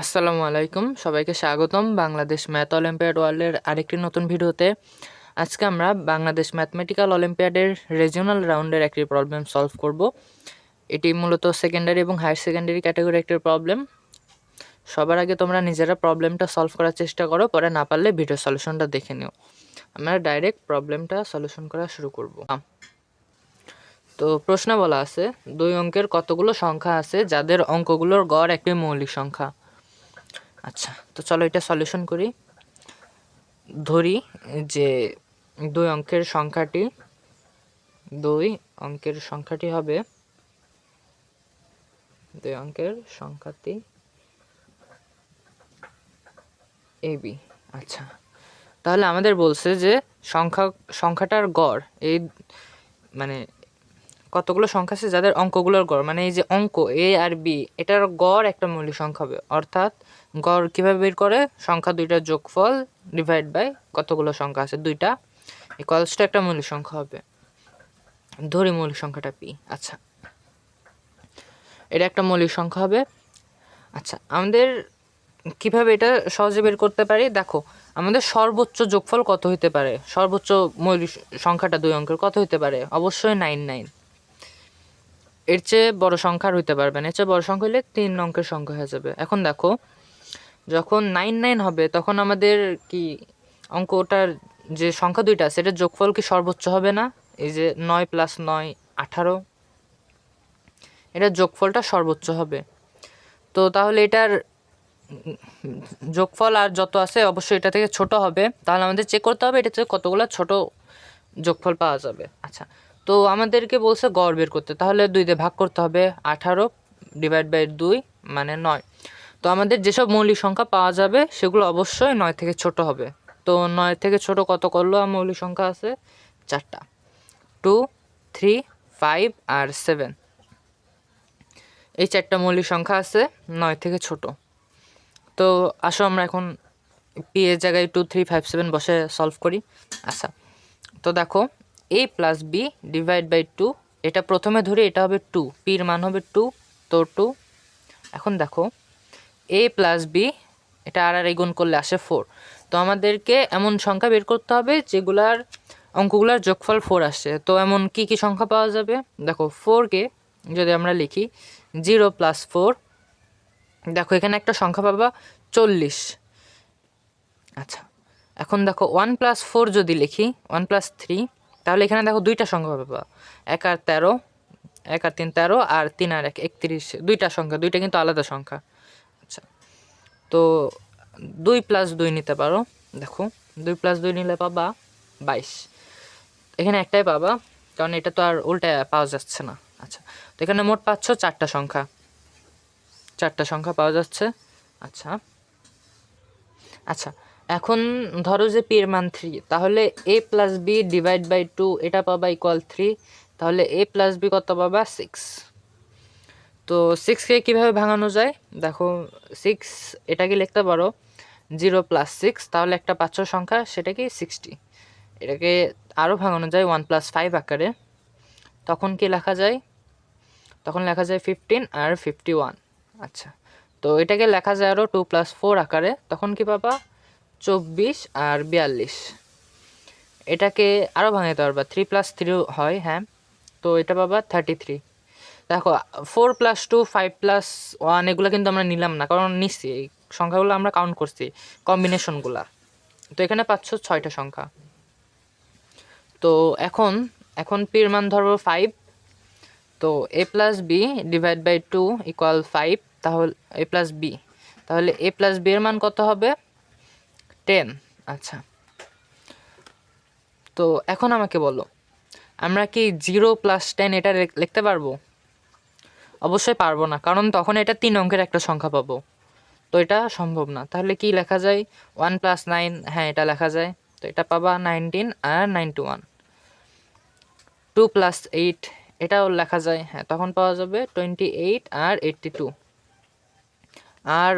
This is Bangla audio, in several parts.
আসসালামু আলাইকুম, সবাইকে স্বাগতম বাংলাদেশ ম্যাথ অলিম্পিয়াড ওয়ার্ল্ডের আরেকটি নতুন ভিডিওতে। আজকে আমরা বাংলাদেশ ম্যাথমেটিক্যাল অলিম্পিয়াডের রিজিওনাল রাউন্ডের একটি প্রবলেম সলভ করব। এটি মূলত সেকেন্ডারি এবং হায়ার সেকেন্ডারি ক্যাটাগরি একটি প্রবলেম। সবার আগে তোমরা নিজেরা প্রবলেমটা সলভ করার চেষ্টা করো, পরে না পারলে ভিডিও সলিউশনটা দেখে নিও। আমরা ডাইরেক্ট প্রবলেমটা সলিউশন করা শুরু করব। তো প্রশ্ন বলা আছে, 2 অঙ্কের কতগুলো সংখ্যা আছে যাদের অঙ্কগুলোর গড় একটি মৌলিক সংখ্যা। আচ্ছা, তো চলো এটা সলিউশন করি। ধরি যে 2 অঙ্কের সংখ্যাটি হবে 2 অঙ্কের সংখ্যাটি AB। আচ্ছা, তাহলে আমাদের বলছে যে সংখ্যাটার গড় এই মানে কতগুলো সংখ্যা আছে যাদের অঙ্কগুলোর গড়, মানে এই যে অঙ্ক A আর B এটার গড় একটা মৌলিক সংখ্যা হবে। অর্থাৎ গড় কিভাবে বের করে, সংখ্যা দুইটার যোগফল ডিভাইড বাই কতগুলো সংখ্যা আছে দুইটা ইকুয়ালস টু একটা মৌলিক সংখ্যা হবে। ধরি মৌলিক সংখ্যাটা P। আচ্ছা, এটা একটা মৌলিক সংখ্যা হবে। আচ্ছা, আমাদের কিভাবে এটা সহজে বের করতে পারি, দেখো আমাদের সর্বোচ্চ যোগফল কত হতে পারে, সর্বোচ্চ মৌলিক সংখ্যাটা 2 অঙ্কের কত হতে পারে, অবশ্যই 99। এর চেয়ে বড় সংখ্যা আর হইতে পারবে না, এর চেয়ে বড় সংখ্যা হলে 3 অঙ্কের সংখ্যা হয়ে যাবে। এখন দেখো যখন 99 হবে তখন আমাদের কি অঙ্কটার যে সংখ্যা দুইটা সেটার যোগফল কি সর্বোচ্চ হবে না? এই যে 9 + 9 18, এটার যোগফলটা সর্বোচ্চ হবে। তো তাহলে এটার যোগফল আর যত আছে অবশ্যই এটা থেকে ছোট হবে। তাহলে আমাদের চেক করতে হবে এটা থেকে কতগুলো ছোট যোগফল পাওয়া যাবে। আচ্ছা, তো আমাদেরকে বলছে গড় বের করতে, তাহলে 2 দিয়ে ভাগ করতে হবে। 18 ডিভাইড বাই 2 মানে 9। তো আমাদের যেসব মৌলিক সংখ্যা পাওয়া যাবে সেগুলো অবশ্যই 9 থেকে ছোট হবে। তো 9 থেকে ছোট কত করলো মৌলিক সংখ্যা আছে 4টা, 2, 3, 5 আর 7। এই 4টা মৌলিক সংখ্যা আছে 9 থেকে ছোট। তো আসো আমরা এখন পি এর জায়গায় 2, 3, 5, 7 বসে সলভ করি। আচ্ছা, তো দেখো a + b ডিভাইড বাই 2, এটা প্রথমে ধরি, এটা হবে 2, পির মান হবে 2, তো 2। এখন দেখো a + b এটা আর গুণ করলে আসে 4। তো আমাদেরকে এমন সংখ্যা বের করতে হবে যেগুলার অঙ্কগুলার যোগফল 4 আসে। তো এমন কি কি সংখ্যা পাওয়া যাবে, দেখো 4কে যদি আমরা লিখি 0 + 4, দেখো এখানে একটা সংখ্যা পাবা 40। আচ্ছা, এখন দেখো 1 + 4 যদি লিখি 1 + 3, তাহলে এখানে দেখো দুইটা সংখ্যা পাবা, 1 আর 13, 1 আর 3 13 আর 3 আর 1 31। দুইটা সংখ্যা, দুইটা কিন্তু আলাদা সংখ্যা। আচ্ছা, তো 2 + 2 নিতে পারো। দেখো 2 + 2 নিলে পাবা 22। এখানে একটাই পাবা কারণ এটা তো আর উল্টা পাওয়া যাচ্ছে না। আচ্ছা, তো এখানে মোট পাচ্ছ 4টা সংখ্যা, 4টা সংখ্যা পাওয়া যাচ্ছে। আচ্ছা আচ্ছা, এখন ধরো যে পি এর মান 3, তাহলে a + b ডিভাইড বাই 2 এটা পাবা ইকুয়াল 3। তাহলে a + b কত পাবা 6। তো 6কে কীভাবে ভাঙানো যায়, দেখো 6 এটাকে লিখতে পারো 0 + 6, তাহলে একটা পাচ্ছ সংখ্যা সেটা কি 60। এটাকে আরও ভাঙানো যায় 1 + 5 আকারে, তখন কি লেখা যায়, তখন লেখা যায় 15 আর 51। আচ্ছা, তো এটাকে লেখা যায় আরও 2 + 4 আকারে, তখন কি পাবা 24 আর 42। এটাকে আরও ভাঙাতে পারবা 3 + 3 হয়, হ্যাঁ, তো এটা পাবা 33। দেখো 4 + 2 5 + 1 এগুলো কিন্তু আমরা নিলাম না, কারণ নিচ্ছি এই সংখ্যাগুলো আমরা কাউন্ট করছি কম্বিনেশনগুলা। তো এখানে পাচ্ছ 6টা সংখ্যা। তো এখন এখন পির মান ধরো 5, তো a + b divide by 2 equal 5, তাহলে a + b, তাহলে a + b এর মান কত হবে 10। আচ্ছা, তো এখন আমাকে বলো আমরা কি 0 + 10 এটা লিখতে পারবো? অবশ্যই পারবো না, কারণ তখন এটা 3 অঙ্কের একটা সংখ্যা পাবো, তো এটা সম্ভব না। তাহলে কি লেখা যায় 1 + 9, হ্যাঁ এটা লেখা যায়। তো এটা পাবা 19 আর 91। 2 + 8 এটাও লেখা যায়, হ্যাঁ তখন পাওয়া যাবে 28 আর 82। আর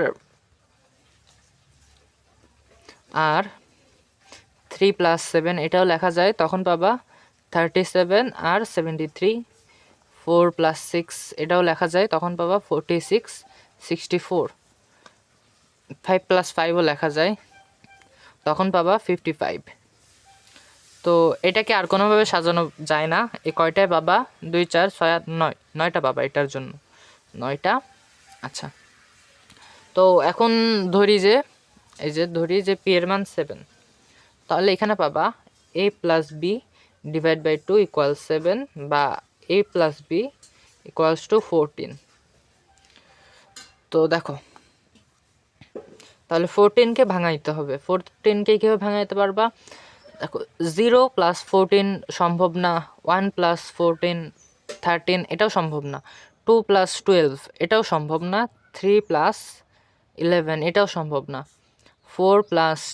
আর 3 + 7 এটাও লেখা যায়, তখন পাবা 37 আর 73। 4 + 6 এটাও লেখা যায়, তখন পাবা 46 64। 5 + 5ও লেখা যায়, তখন পাবা 55। তো এটাকে আর কোনোভাবে সাজানো যায় না, এই কয়টায় পাবা 2 4 6 8 9, 9টা পাবা এটার জন্য, 9টা। আচ্ছা, তো এখন ধরি যে ধরি যে পি এর মান 7, তাহলে এখানে পাবা a + b / 2 = 7 বা a + b = 14। তো দেখো, তাহলে 14কে ভাঙাইতে হবে। 14কে কীভাবে ভাঙাইতে পারবা? দেখো, 0 + 14 সম্ভব না, 1 + 14 13 এটাও সম্ভব না, 2 + 12 এটাও সম্ভব না, 3 + 11 এটাও সম্ভব না, 4 +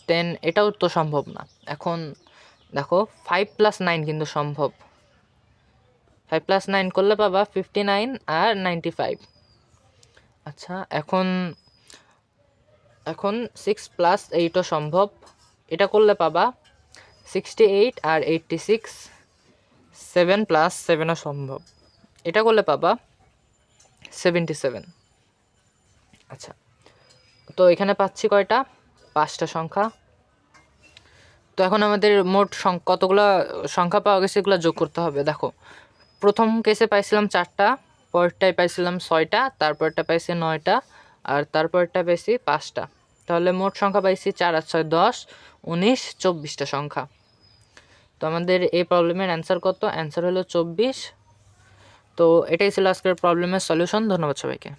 10 এটাও তো সম্ভব না। এখন দেখো 5 + 9 কিন্তু সম্ভব। 5 + 9 করলে পাবা 59 আর 95। আচ্ছা, এখন 6 + 8ও সম্ভব, এটা করলে পাবা 68 আর 86। 7 + 7ও সম্ভব, এটা করলে পাবা 77। আচ্ছা, তো এখানে পাচ্ছি কয়টা? 5টা সংখ্যা। তো এখন আমাদের মোট কতগুলো সংখ্যা পাওয়া গেছে, এগুলো যোগ করতে হবে। দেখো, প্রথম কেসে পাইছিলাম 4টা, পরেরটায় পাইছিলাম 6টা, তারপরটা পাইছি 9টা, আর তারপরটা পাইছি 5টা। তাহলে মোট সংখ্যা পাইছি 4 আর 6 10 19 24টা সংখ্যা। তো আমাদের এই প্রবলেমের অ্যান্সার কত? অ্যান্সার হলো 24। তো এটাই ছিল আজকের প্রবলেমের সলিউশন। ধন্যবাদ সবাইকে।